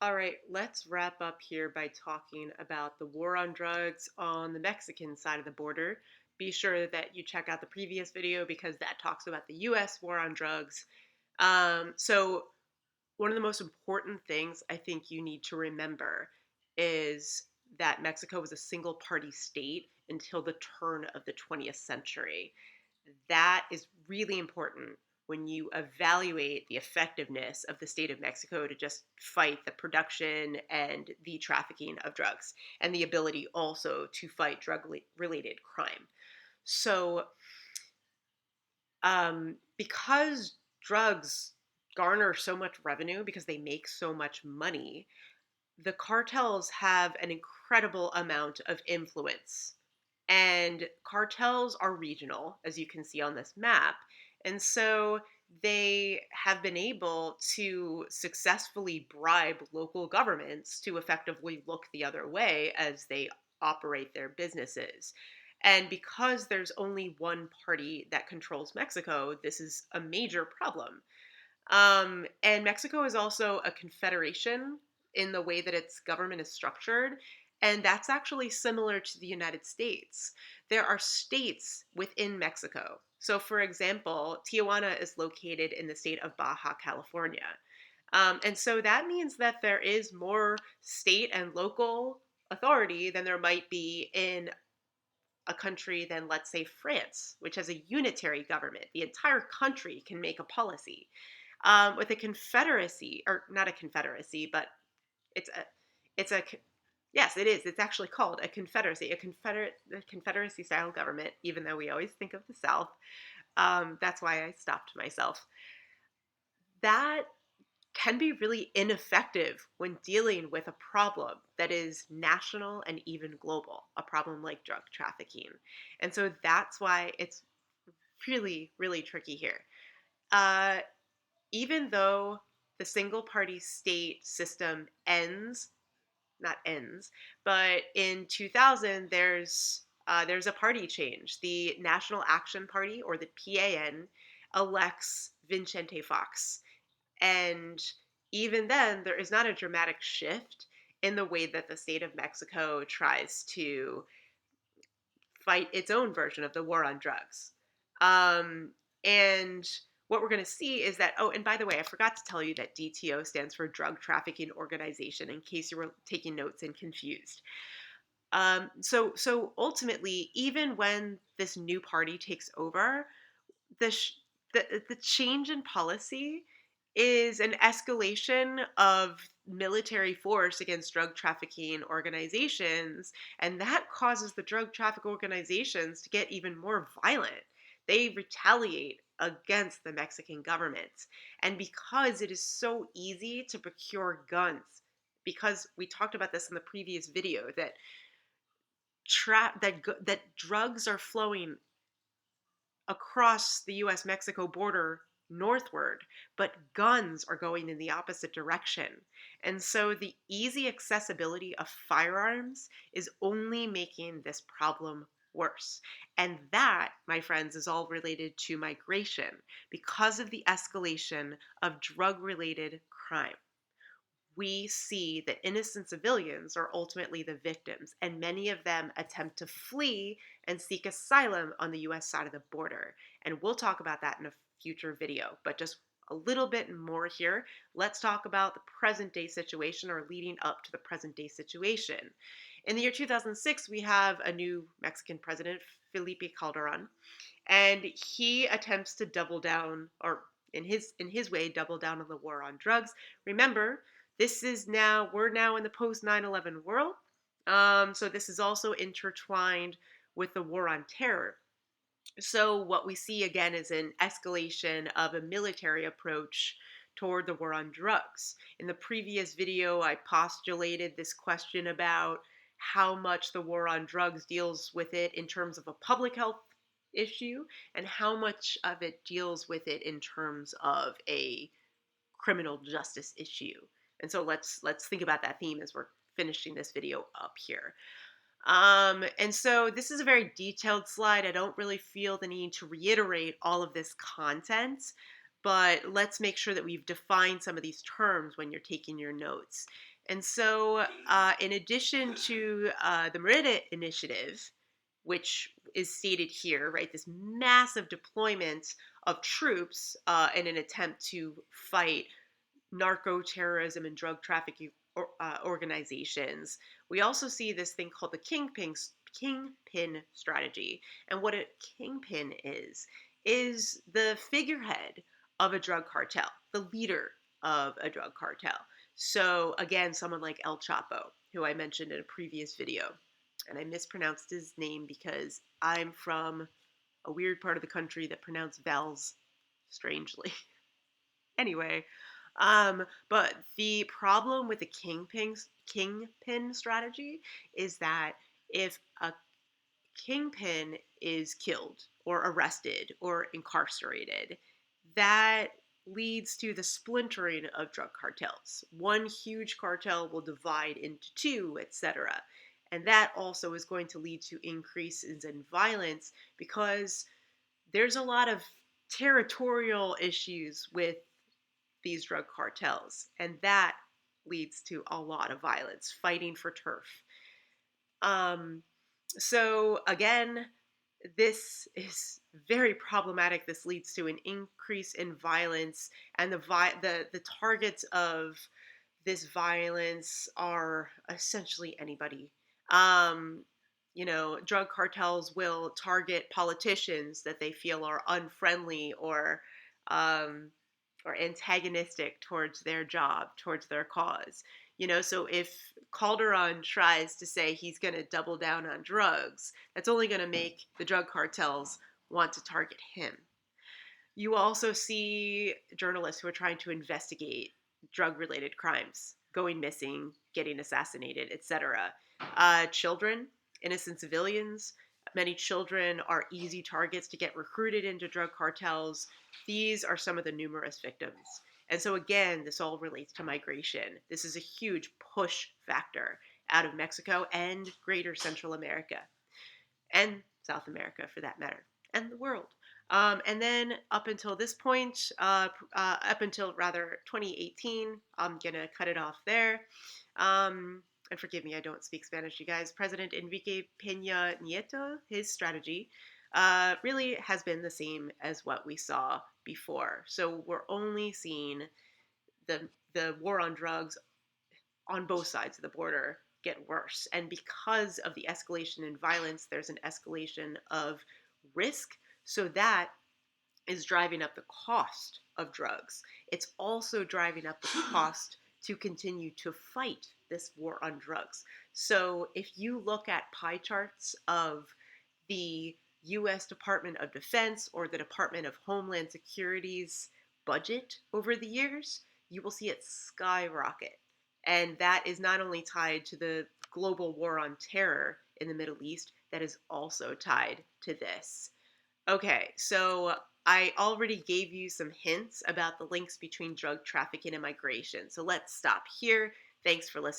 All right, let's wrap up here by talking about the war on drugs on the Mexican side of the border. Be sure that you check out the previous video because that talks about the US war on drugs. So, one of the most important things I think you need to remember is that Mexico was a single party state until the turn of the 20th century. That is really important when you evaluate the effectiveness of the state of Mexico to just fight the production and the trafficking of drugs and the ability also to fight drug related crime. So, because drugs garner so much revenue because they make so much money, the cartels have an incredible amount of influence. And cartels are regional, as you can see on this map. And so they have been able to successfully bribe local governments to effectively look the other way as they operate their businesses. And because there's only one party that controls Mexico, this is a major problem. And Mexico is also a confederation in the way that its government is structured. And that's actually similar to the United States. There are states within Mexico. So, for example, Tijuana is located in the state of Baja California. And so that means that there is more state and local authority than there might be in a country than, let's say, France, which has a unitary government. The entire country can make a policy. With a confederacy, or not a confederacy, but it's a, it's a, yes, it is. It's actually called a confederacy, a confederacy style government. Even though we always think of the South, that's why I stopped myself. That can be really ineffective when dealing with a problem that is national and even global, a problem like drug trafficking. And so that's why it's really, really tricky here. Uh, Even though the single party state system not ends, but in 2000 there's a party change. The National Action Party, or the PAN, elects Vicente Fox. And even then, there is not a dramatic shift in the way that the state of Mexico tries to fight its own version of the war on drugs. And what we're going to see is that, oh, and by the way, I forgot to tell you that DTO stands for Drug Trafficking Organization, in case you were taking notes and confused. So ultimately, even when this new party takes over, the sh- the change in policy is an escalation of military force against drug trafficking organizations, and that causes the drug traffic organizations to get even more violent. They retaliate against the Mexican government. And because it is so easy to procure guns, because we talked about this in the previous video, that that drugs are flowing across the US Mexico border northward, but guns are going in the opposite direction. And so the easy accessibility of firearms is only making this problem worse. And that, my friends, is all related to migration because of the escalation of drug related crime. We see that innocent civilians are ultimately the victims, and many of them attempt to flee and seek asylum on the US side of the border. And we'll talk about that in a future video, but just a little bit more here. Let's talk about the present day situation, or leading up to the present day situation. In the year 2006, we have a new Mexican president, Felipe Calderon, and he attempts to double down, or in his way, double down on the war on drugs. Remember, we're now in the post 9/11 world. So this is also intertwined with the war on terror. So what we see again is an escalation of a military approach toward the war on drugs. In the previous video, I postulated this question about how much the war on drugs deals with it in terms of a public health issue, and how much of it deals with it in terms of a criminal justice issue. And so let's think about that theme as we're finishing this video up here. And so this is a very detailed slide. I don't really feel the need to reiterate all of this content, but let's make sure that we've defined some of these terms when you're taking your notes. And so, in addition to the Merida Initiative, which is stated here, right, this massive deployment of troops in an attempt to fight narco terrorism and drug trafficking organizations, we also see this thing called the kingpin strategy. And what a kingpin is the figurehead of a drug cartel, the leader of a drug cartel. So again, someone like El Chapo, who I mentioned in a previous video, and I mispronounced his name because I'm from a weird part of the country that pronounce vowels strangely. Anyway, but the problem with the kingpin strategy is that if a kingpin is killed or arrested or incarcerated, that leads to the splintering of drug cartels. One huge cartel will divide into two, etc. And that also is going to lead to increases in violence because there's a lot of territorial issues with these drug cartels, and that leads to a lot of violence, fighting for turf. So again, this is very problematic. This leads to an increase in violence, and the targets of this violence are essentially anybody. Um, Drug cartels will target politicians that they feel are unfriendly um, or antagonistic towards their job, towards their cause. So if Calderon tries to say he's going to double down on drugs, that's only going to make the drug cartels want to target him. You also see journalists who are trying to investigate drug-related crimes, going missing, getting assassinated, etc. Children, innocent civilians. Many children are easy targets to get recruited into drug cartels. These are some of the numerous victims. And so, again, this all relates to migration. This is a huge push factor out of Mexico and greater Central America, and South America for that matter, and the world. And then up until this point, up until rather 2018, I'm going to cut it off there. And forgive me, I don't speak Spanish, you guys. President Enrique Peña Nieto, his strategy really has been the same as what we saw before. So we're only seeing the war on drugs on both sides of the border get worse. And because of the escalation in violence, there's an escalation of risk. So that is driving up the cost of drugs. It's also driving up the cost to continue to fight this war on drugs. So if you look at pie charts of the US Department of Defense or the Department of Homeland Security's budget over the years, you will see it skyrocket. And that is not only tied to the global war on terror in the Middle East, that is also tied to this. Okay, so I already gave you some hints about the links between drug trafficking and migration. So let's stop here. Thanks for listening.